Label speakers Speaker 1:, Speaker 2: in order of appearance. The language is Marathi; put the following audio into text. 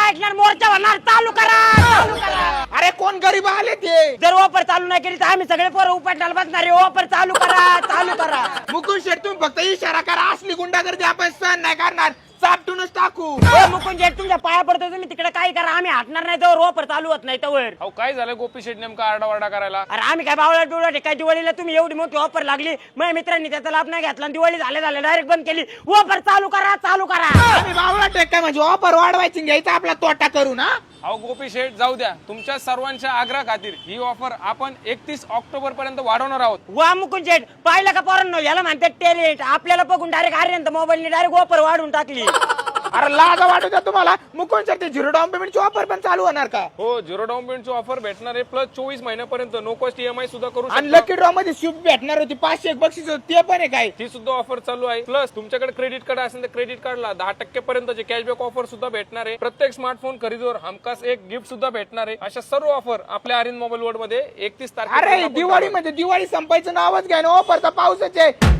Speaker 1: ऐकणार मोर्चा होणार, चालू करा चालू करा.
Speaker 2: अरे कोण गरीब आले ते?
Speaker 1: जर ऑफर चालू नाही केली तर आम्ही सगळे पोरं उपाटाला बसणार आहे. ऑफर चालू करा चालू करा.
Speaker 2: मुकुंद शेठ तुम्ही फक्त इशारा करा, असली गुंडागर्दी आपण सहन नाही करणार, चापटूनच टाकू.
Speaker 1: मुकुंद शेठ तुमच्या पाया पडतो, तुम्ही तिकडे काय करा, आम्ही हटणार नाही तर ऑफर चालू होत नाही तर.
Speaker 3: अहो काय झालं गोपी शेठ नेमका आरडाओरडा करायला?
Speaker 1: अरे आम्ही काय बावळा डोळा काय दिवाळीला तुम्ही एवढी मोठी ऑफर लागली, माझ्या मित्रांनी त्याचा लाभ नाही घेतला, दिवाळी झाले डायरेक्ट बंद केली. ऑफर चालू करा चालू करा.
Speaker 2: आम्ही बावळा टेक म्हणजे ऑफर वाढवायची घ्यायचा आपला तोटा करू ना.
Speaker 3: अहो गोपी शेठ जाऊ द्या, तुमच्या सर्वांच्या आग्रह खातीर ही ऑफर आपण 31 ऑक्टोबर पर्यंत वाढवणार आहोत.
Speaker 1: वा मुकुंद शेठ पाहिलं का पोरांनो, याला म्हणतात टॅलेंट. आपल्याला बघून डायरेक्ट आर्यंत मोबाईलने डायरेक्ट ऑफर वाढून टाकली.
Speaker 2: अरे लाज वाटू द्या तुम्हाला. मुकुंद शेठ ते 0 डाऊन पेमेंटची ऑफर पण चालू होणार का?
Speaker 3: हो 0 डाऊन पेमेंटची ऑफर भेटणार आहे, प्लस 24 महिन्यापर्यंत नो कॉस्ट EMI सुद्धा करू
Speaker 2: आणि
Speaker 3: शकता.
Speaker 2: लकी ड्रॉ मध्ये स्विफ्ट भेटणार होती 500 बक्षीस होती, ते पण आहे काय?
Speaker 3: ती सुद्धा ऑफर चालू आहे. प्लस तुमच्याकडे क्रेडिट कार्ड असेल तर क्रेडिट कार्डला 10% पर्यंतचे कॅशबॅक ऑफर सुद्धा भेटणार आहे. प्रत्येक स्मार्टफोन खरेदीवर हमखास एक गिफ्ट सुद्धा भेटणार आहे. अशा सर्व ऑफर आपल्या आर्यन मोबाईल वर्ल्ड मध्ये 31 तारखेला
Speaker 2: अरे दिवाळी म्हणजे दिवाळी संपायचं नावच घ्या ना, ऑफरचा पाऊसच आहे.